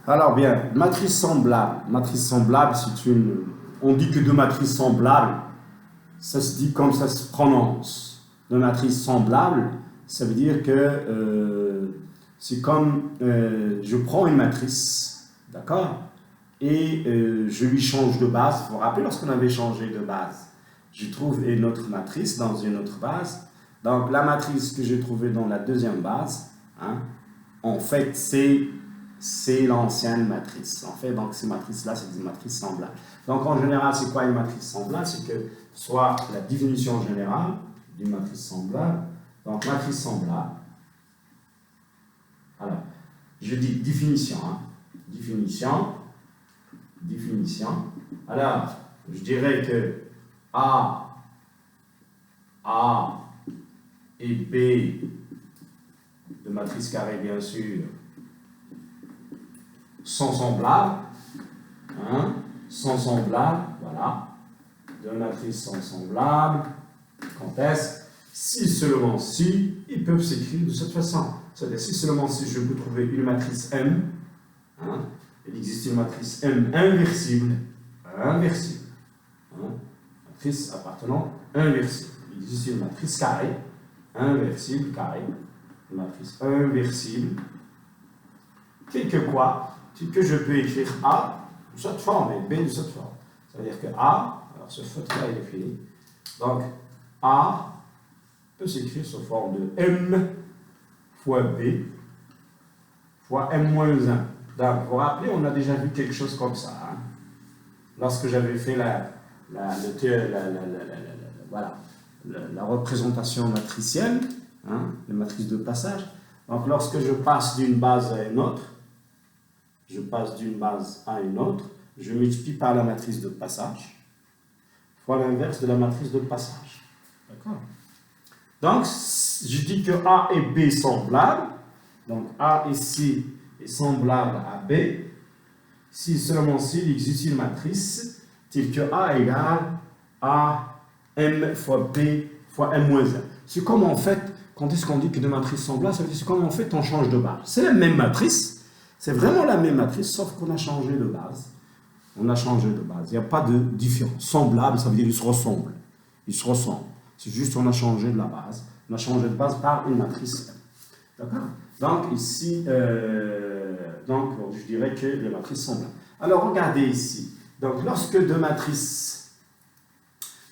Alors bien, matrice semblable. Matrice semblable, c'est une... On dit que deux matrices semblables, ça se dit comme ça se prononce. Deux matrices semblables, ça veut dire que c'est comme je prends une matrice, d'accord, et je lui change de base. Vous vous rappelez lorsqu'on avait changé de base, je trouve une autre matrice dans une autre base. Donc la matrice que j'ai trouvée dans la deuxième base, hein, en fait c'est l'ancienne matrice. En fait, donc ces matrices-là, c'est des matrices semblables. Donc en général, c'est quoi une matrice semblable? C'est que soit la définition générale d'une matrice semblable, donc matrice semblable. Alors, je dis définition, hein, définition. Alors, je dirais que A et B de matrice carrée, bien sûr, sont semblables. Hein, sont semblables, voilà. Deux matrices sont semblables. Quand est-ce? Si seulement si, ils peuvent s'écrire de cette façon. C'est-à-dire, si seulement si je peux trouver une matrice M, hein, il existe une matrice M inversible, hein, matrice appartenant inversible. Il existe une matrice carrée, inversible, une matrice inversible, quelque quoi, que je peux écrire A de cette forme et B de cette forme. C'est-à-dire que A, alors ce faute-là il est fini, donc A peut s'écrire sous forme de M fois B fois M-1. Donc, vous vous rappelez, on a déjà vu quelque chose comme ça. Hein? Lorsque j'avais fait la représentation matricielle, hein, les matrices de passage. Donc, lorsque je passe d'une base à une autre, je multiplie par la matrice de passage fois l'inverse de la matrice de passage. D'accord? Donc, je dis que A et B sont semblables. Donc, A ici est semblable à B. Si seulement s'il existe une matrice telle que A égale A, M fois B fois M-1. C'est comme en fait, quand est-ce qu'on dit que deux matrices semblables, c'est comme en fait on change de base. C'est la même matrice, c'est vraiment la même matrice, sauf qu'on a changé de base. Il n'y a pas de différence. Semblable, ça veut dire qu'ils se ressemblent. C'est juste qu'on a changé de la base. On a changé de base par une matrice M. D'accord? Donc ici, je dirais que les matrices sont là. Alors regardez ici. Donc lorsque deux matrices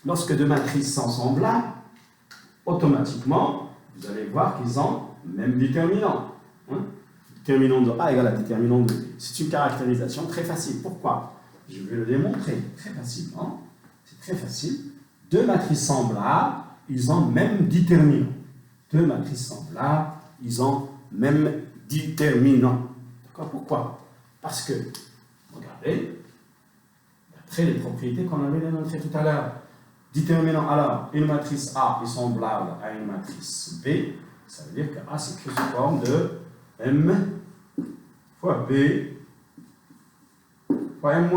sont semblables, automatiquement, vous allez voir qu'ils ont même déterminant. Hein? Déterminant de A égale à déterminant de B. C'est une caractérisation très facile. Pourquoi? Je vais le démontrer très facilement. C'est très facile. Deux matrices semblables, ils ont même déterminant. Deux matrices semblables, ils ont même déterminant. D'accord? Pourquoi? Parce que, regardez, d'après les propriétés qu'on avait démontrées tout à l'heure, déterminant, alors, une matrice A est semblable à une matrice B, ça veut dire que A s'écrit sous forme de M fois B fois M-1.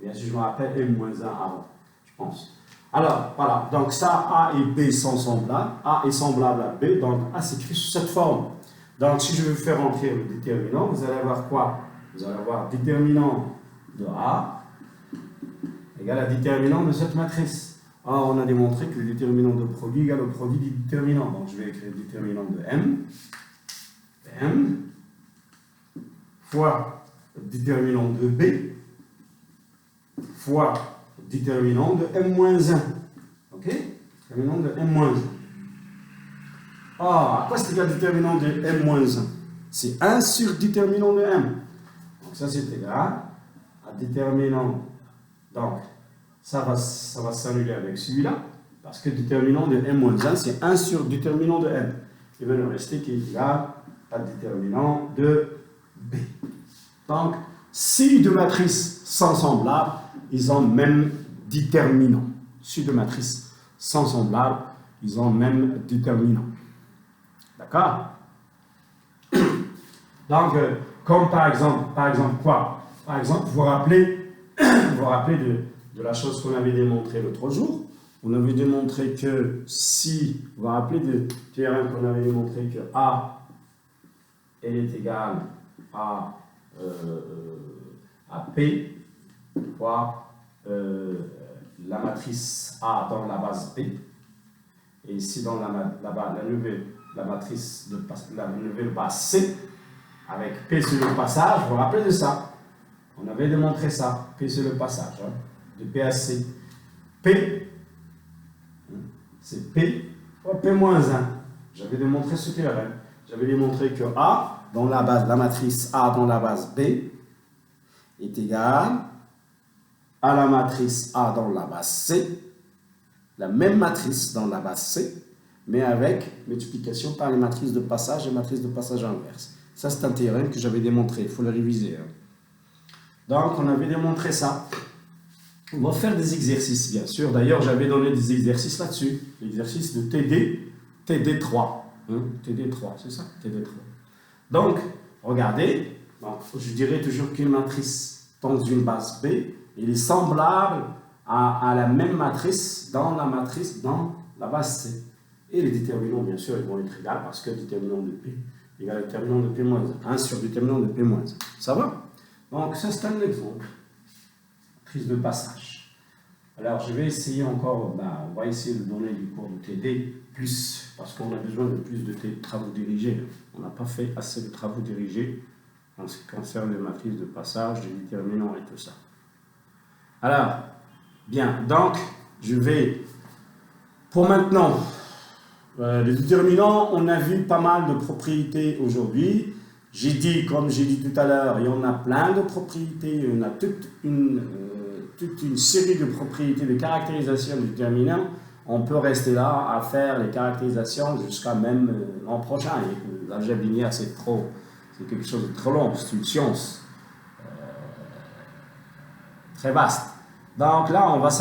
Bien sûr, je me rappelle M-1 avant, je pense. Alors, voilà, donc ça, A et B sont semblables. A est semblable à B, donc A s'écrit sous cette forme. Donc, si je veux faire entrer le déterminant, vous allez avoir quoi? Vous allez avoir déterminant de A égale à déterminant de cette matrice. Or, on a démontré que le déterminant de produit égale au produit du déterminant. Donc, je vais écrire le déterminant de M fois le déterminant de B fois déterminant de M-1. Ok? Déterminant de M-1. Ah, à quoi c'est égal déterminant de M-1? C'est 1 sur déterminant de M. Donc ça c'est égal à déterminant. Donc ça va s'annuler avec celui-là, parce que déterminant de M-1 c'est 1 sur déterminant de M. Il va nous rester qui est égal à déterminant de B. Donc, si deux matrices sont semblables, ils ont même déterminant. Si deux matrices sont semblables, ils ont même déterminant. D'accord? Donc, comme par exemple quoi? Par exemple, vous vous rappelez de la chose qu'on avait démontrée l'autre jour. On avait démontré que si, vous vous rappelez du théorème qu'on avait démontré que A elle est égale à P fois la matrice A dans la base B. Et ici, dans la nouvelle base C, avec P sur le passage, vous vous rappelez de ça? On avait démontré ça, P sur le passage, hein, de P à C. P, c'est P fois P moins 1. J'avais démontré ce théorème. J'avais démontré que A, dans la matrice A dans la base B, est égal à la matrice A dans la base C, la même matrice dans la base C, mais avec multiplication par les matrices de passage et matrices de passage inverse. Ça, c'est un théorème que j'avais démontré, il faut le réviser. Hein. Donc, on avait démontré ça. On va faire des exercices, bien sûr. D'ailleurs, j'avais donné des exercices là-dessus. L'exercice de TD3. Hein, TD3, c'est ça? TD3. Donc, regardez. Donc, je dirais toujours qu'une matrice dans une base B, elle est semblable à la même matrice dans la base C. Et les déterminants, bien sûr, ils vont être égaux parce que le déterminant de P égale le déterminant de P moins 1. 1 sur le déterminant de P moins 1. Ça va? Donc, ça, c'est un exemple. Matrice de passage. Alors, je vais essayer encore, on va essayer de donner du cours de TD, parce qu'on a besoin de plus de travaux dirigés. On n'a pas fait assez de travaux dirigés en ce qui concerne les matrices de passage, les déterminants et tout ça. Alors, bien, donc, je vais, pour maintenant, les déterminants, on a vu pas mal de propriétés aujourd'hui. J'ai dit, comme j'ai dit tout à l'heure, il y en a plein de propriétés, il y en a toute une série de propriétés de caractérisation du déterminant. On peut rester là à faire les caractérisations jusqu'à même l'an prochain. L'algèbre linéaire, c'est quelque chose de trop long, c'est une science très vaste. Donc là, on va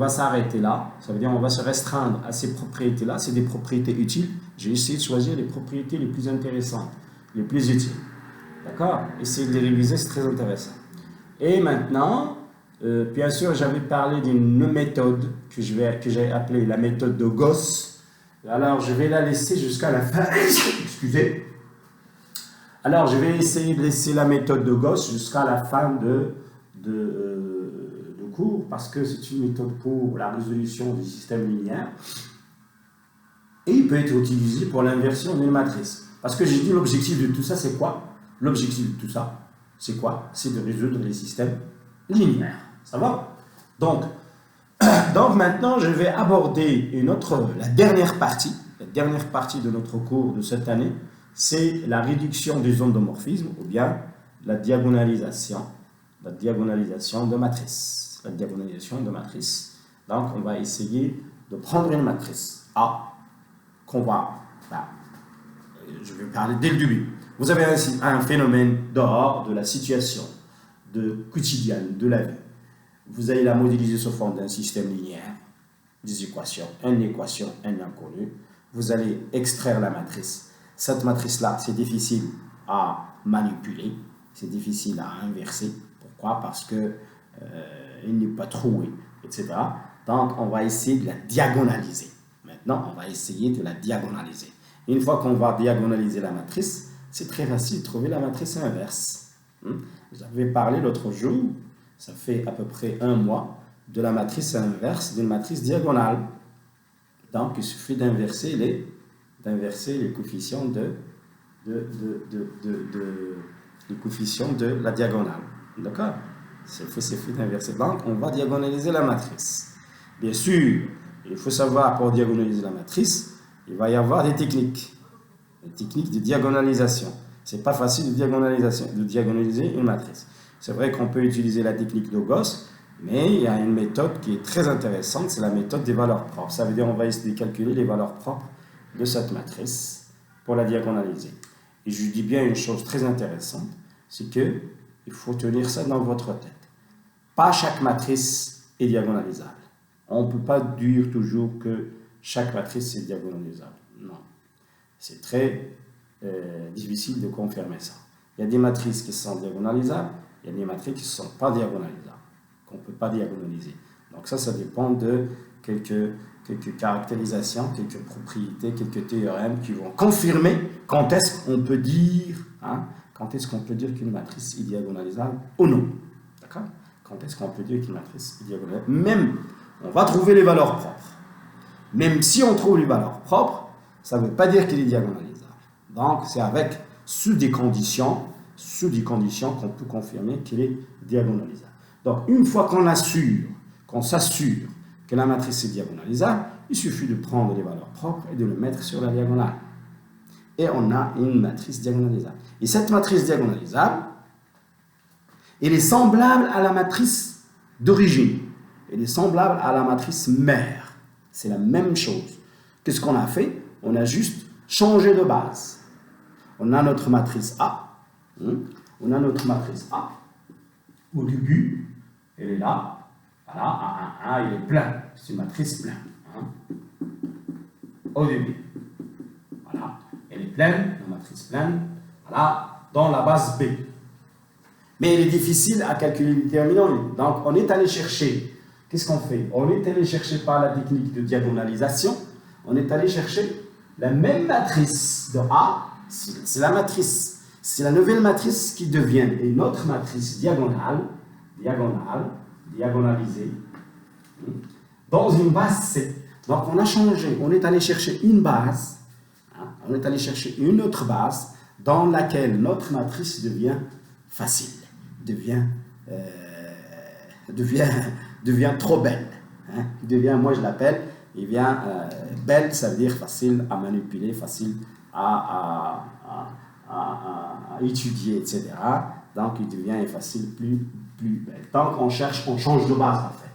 s'arrêter là. Ça veut dire qu'on va se restreindre à ces propriétés-là. C'est des propriétés utiles. J'ai essayé de choisir les propriétés les plus intéressantes, les plus utiles. D'accord? Essayez de les réviser, c'est très intéressant. Et maintenant, bien sûr, j'avais parlé d'une méthode que j'ai appelée la méthode de Gauss. Alors, je vais la laisser jusqu'à la fin. Excusez. Alors, je vais essayer de laisser la méthode de Gauss jusqu'à la fin de cours, parce que c'est une méthode pour la résolution du système linéaire. Et il peut être utilisé pour l'inversion d'une matrice. Parce que j'ai dit l'objectif de tout ça, c'est quoi? L'objectif de tout ça, c'est quoi? C'est de résoudre les systèmes linéaires. Ça va? Donc maintenant, je vais aborder la dernière partie de notre cours de cette année, c'est la réduction des endomorphismes, ou bien la diagonalisation de matrices. Donc, on va essayer de prendre une matrice A, je vais parler dès le début. Vous avez ainsi un phénomène dehors de la situation quotidienne de la vie. Vous allez la modéliser sous forme d'un système linéaire, des équations, une équation, un inconnu. Vous allez extraire la matrice. Cette matrice-là, c'est difficile à manipuler, c'est difficile à inverser. Pourquoi? Parce que il n'est pas troué, etc. Donc, on va essayer de la diagonaliser. Maintenant, on va essayer de la diagonaliser. Une fois qu'on va diagonaliser la matrice, c'est très facile de trouver la matrice inverse. J'avais parlé l'autre jour, ça fait à peu près un mois, de la matrice inverse d'une matrice diagonale. Donc, il suffit d'inverser les coefficients les coefficients de la diagonale. D'accord? C'est fait d'inverser. Donc, on va diagonaliser la matrice. Bien sûr, il faut savoir, pour diagonaliser la matrice, il va y avoir des techniques de diagonalisation. Ce n'est pas facile de diagonaliser une matrice. C'est vrai qu'on peut utiliser la technique de Gauss, mais il y a une méthode qui est très intéressante, c'est la méthode des valeurs propres. Ça veut dire qu'on va essayer de calculer les valeurs propres de cette matrice pour la diagonaliser. Et je dis bien une chose très intéressante, c'est que il faut tenir ça dans votre tête. Pas chaque matrice est diagonalisable. On ne peut pas dire toujours que chaque matrice est diagonalisable. Non. C'est très difficile de confirmer ça. Il y a des matrices qui sont diagonalisables, il y a des matrices qui ne sont pas diagonalisables, qu'on ne peut pas diagonaliser. Donc ça dépend de quelques quelques caractérisations, quelques propriétés, quelques théorèmes qui vont confirmer quand est-ce qu'on peut dire, quand est-ce qu'on peut dire qu'une matrice est diagonalisable ou non. D'accord? Quand est-ce qu'on peut dire qu'une matrice est diagonalisable? Même, on va trouver les valeurs propres. Même si on trouve les valeurs propres, ça ne veut pas dire qu'il est diagonalisable. Donc, c'est avec, sous des conditions qu'on peut confirmer qu'il est diagonalisable. Donc, une fois qu'on s'assure que la matrice est diagonalisable, il suffit de prendre les valeurs propres et de le mettre sur la diagonale. Et on a une matrice diagonalisable. Et cette matrice diagonalisable, elle est semblable à la matrice d'origine. Elle est semblable à la matrice mère. C'est la même chose. Qu'est-ce qu'on a fait? On a juste changé de base. On a notre matrice A. On a notre matrice A. Au début, elle est là. Voilà, A, il est plein. C'est une matrice pleine. Au début. Voilà, elle est pleine, la matrice pleine. Voilà, dans la base B. Mais il est difficile à calculer le déterminant. Donc, on est allé chercher. Qu'est-ce qu'on fait? On est allé chercher par la technique de diagonalisation. On est allé chercher la même matrice de A. C'est la matrice. C'est la nouvelle matrice qui devient une autre matrice diagonalisée, dans une base C. Donc, on a changé. On est allé chercher une base. On est allé chercher une autre base dans laquelle notre matrice devient facile. Devient trop belle. Moi je l'appelle, belle, ça veut dire facile à manipuler, facile à étudier, etc. Donc il devient facile, plus belle. Tant qu'on cherche, on change de base en fait.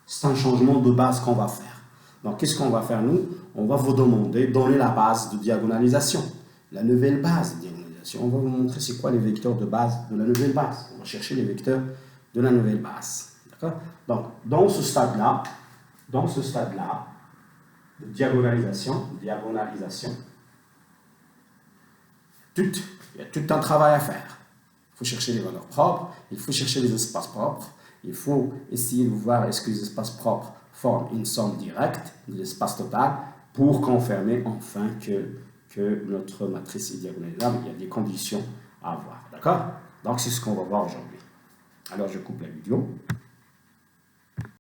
C'est un changement de base qu'on va faire. Donc qu'est-ce qu'on va faire nous? On va vous donner la base de diagonalisation, la nouvelle base de diagonalisation. On va vous montrer c'est quoi les vecteurs de base de la nouvelle base. On va chercher les vecteurs de la nouvelle base. D'accord? Donc, dans ce stade-là, de diagonalisation, il y a tout un travail à faire. Il faut chercher les valeurs propres, il faut chercher les espaces propres, il faut essayer de voir est-ce que les espaces propres forment une somme directe de l'espace total pour confirmer enfin que notre matrice est diagonalisable. Il y a des conditions à avoir. D'accord? Donc, c'est ce qu'on va voir aujourd'hui. Alors, je coupe la vidéo.